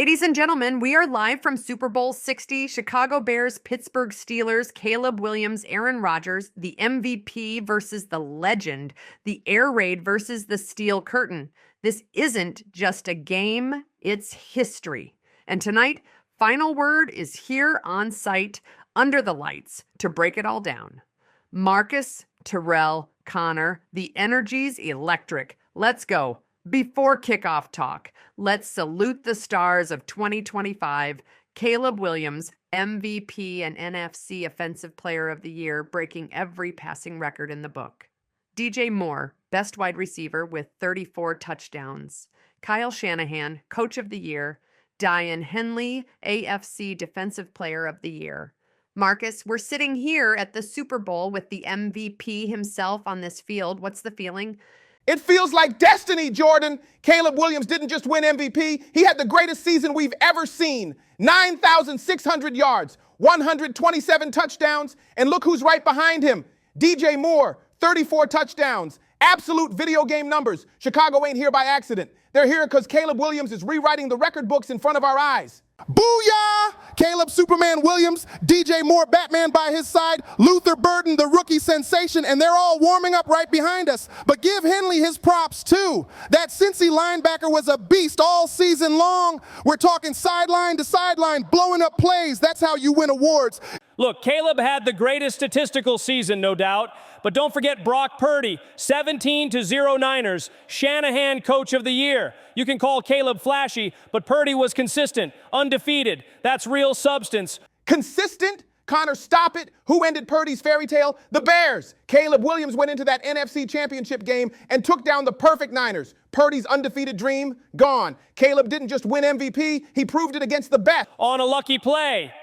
Ladies and gentlemen, we are live from Super Bowl 60, Chicago Bears, Pittsburgh Steelers, Caleb Williams, Aaron Rodgers, the MVP versus the legend, the air raid versus the steel curtain. This isn't just a game, it's history. And tonight, final word is here on site, under the lights, to break it all down. Marcus, Tyrell, Connor, the energy's electric. Let's go. Before kickoff talk, let's salute the stars of 2025. Caleb Williams, MVP and NFC Offensive Player of the Year, breaking every passing record in the book. DJ Moore, best wide receiver with 34 touchdowns. Kyle Shanahan, Coach of the Year. Diane Henley, AFC Defensive Player of the Year. Marcus, we're sitting here at the Super Bowl with the MVP himself on this field. What's the feeling? It feels like destiny, Jordan. Caleb Williams didn't just win MVP. He had the greatest season we've ever seen. 9,600 yards, 127 touchdowns, and look who's right behind him. DJ Moore, 34 touchdowns. Absolute video game numbers. Chicago ain't here by accident. They're here because Caleb Williams is rewriting the record books in front of our eyes. Booyah! Caleb Superman Williams, DJ Moore Batman by his side, Luther Burden the rookie sensation, and they're all warming up right behind us. But give Henley his props too. That Cincy linebacker was a beast all season long. We're talking sideline to sideline, blowing up plays. That's how you win awards. Look, Caleb had the greatest statistical season, no doubt, but don't forget Brock Purdy, 17-0 Niners, Shanahan Coach of the Year. You can call Caleb flashy, but Purdy was consistent, undefeated. That's real substance. Consistent? Connor, stop it. Who ended Purdy's fairy tale? The Bears. Caleb Williams went into that NFC Championship game and took down the perfect Niners. Purdy's undefeated dream, gone. Caleb didn't just win MVP, he proved it against the best. On a lucky play.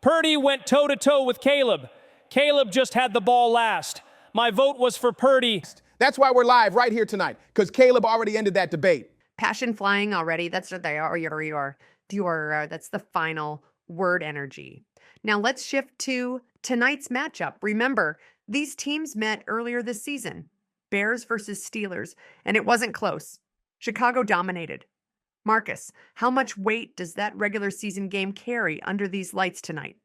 Purdy went toe-to-toe with Caleb. Caleb just had the ball last. My vote was for Purdy. That's why we're live right here tonight, because Caleb already ended that debate. Passion flying already. That's what they are. That's the final word energy. Now let's shift to tonight's matchup. Remember, these teams met earlier this season. Bears versus Steelers, and it wasn't close. Chicago dominated. Marcus, how much weight does that regular season game carry under these lights tonight?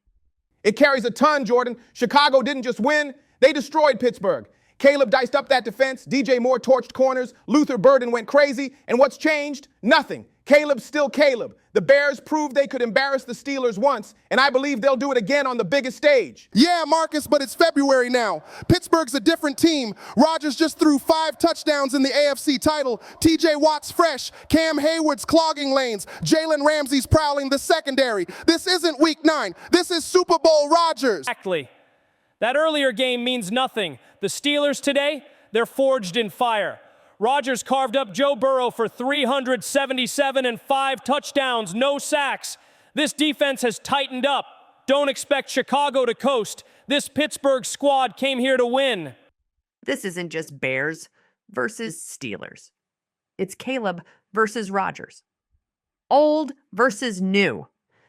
It carries a ton, Jordan. Chicago didn't just win, they destroyed Pittsburgh. Caleb diced up that defense, DJ Moore torched corners, Luther Burden went crazy, and what's changed? Nothing. Caleb's still Caleb. The Bears proved they could embarrass the Steelers once, and I believe they'll do it again on the biggest stage. Yeah, Marcus, but it's February now. Pittsburgh's a different team. Rodgers just threw 5 touchdowns in the AFC title. TJ Watt's fresh. Cam Hayward's clogging lanes. Jalen Ramsey's prowling the secondary. This isn't Week 9. This is Super Bowl Rodgers. Exactly. That earlier game means nothing. The Steelers today, they're forged in fire. Rodgers carved up Joe Burrow for 377 and 5 touchdowns, no sacks. This defense has tightened up. Don't expect Chicago to coast. This Pittsburgh squad came here to win. This isn't just Bears versus Steelers. It's Caleb versus Rodgers. Old versus new.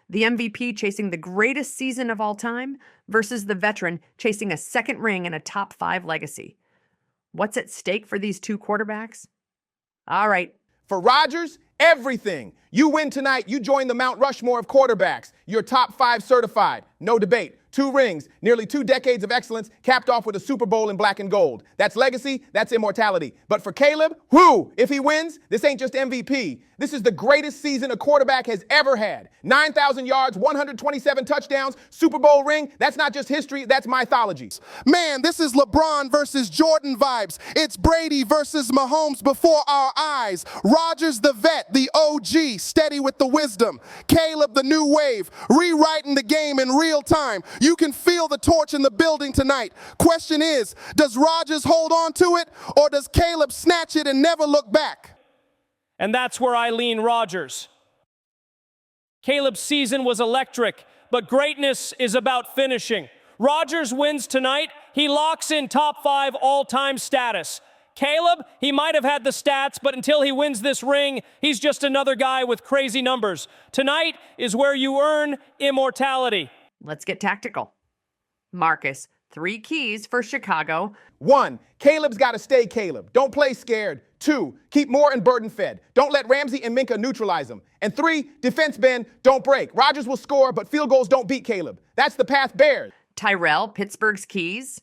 The MVP chasing the greatest season of all time versus the veteran chasing a second ring and a top 5 legacy. What's at stake for these two quarterbacks? All right. For Rodgers, everything. You win tonight, you join the Mount Rushmore of quarterbacks. You're top 5 certified. No debate. 2 rings, nearly 2 decades of excellence, capped off with a Super Bowl in black and gold. That's legacy, that's immortality. But for Caleb, if he wins, this ain't just MVP. This is the greatest season a quarterback has ever had. 9,000 yards, 127 touchdowns, Super Bowl ring. That's not just history, that's mythology. Man, this is LeBron versus Jordan vibes. It's Brady versus Mahomes before our eyes. Rodgers the vet, the OG, steady with the wisdom. Caleb the new wave, rewriting the game in real time. You can feel the torch in the building tonight. Question is, does Rodgers hold on to it, or does Caleb snatch it and never look back? And that's where I lean Rodgers. Caleb's season was electric, but greatness is about finishing. Rodgers wins tonight, he locks in top 5 all-time status. Caleb, he might have had the stats, but until he wins this ring, he's just another guy with crazy numbers. Tonight is where you earn immortality. Let's get tactical. Marcus, 3 keys for Chicago. 1, Caleb's got to stay Caleb. Don't play scared. 2, keep Moore and Burton fed. Don't let Ramsey and Minka neutralize him. And 3, defense bend, don't break. Rodgers will score, but field goals don't beat Caleb. That's the path Bears. Tyrell, Pittsburgh's keys.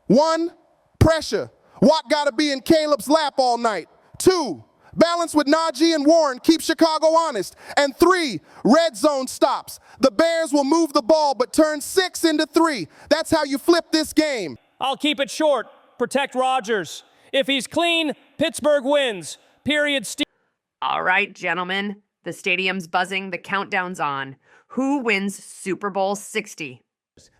1, pressure. Watt got to be in Caleb's lap all night. 2, balance with Najee and Warren, keep Chicago honest. And 3, red zone stops. The Bears will move the ball but turn 6 into 3. That's how you flip this game. I'll keep it short. Protect Rodgers. If he's clean, Pittsburgh wins. Period. All right, gentlemen. The stadium's buzzing. The countdown's on. Who wins Super Bowl 60?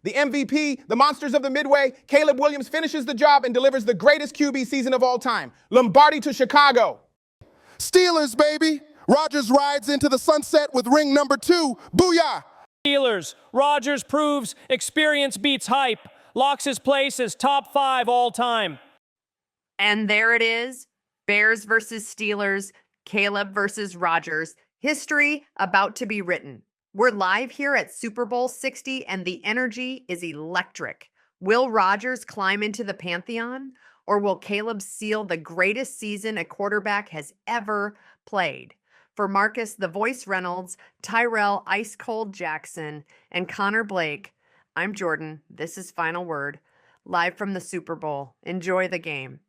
The MVP, the Monsters of the Midway, Caleb Williams finishes the job and delivers the greatest QB season of all time. Lombardi to Chicago. Steelers, baby. Rodgers rides into the sunset with ring number 2. Booyah! Steelers. Rodgers proves experience beats hype. Locks his place as top 5 all time. And there it is. Bears versus Steelers. Caleb versus Rodgers. History about to be written. We're live here at Super Bowl 60, and the energy is electric. Will Rodgers climb into the pantheon, or will Caleb seal the greatest season a quarterback has ever played? For Marcus, the voice Reynolds, Tyrell, Ice Cold Jackson, and Connor Blake, I'm Jordan. This is Final Word, live from the Super Bowl. Enjoy the game.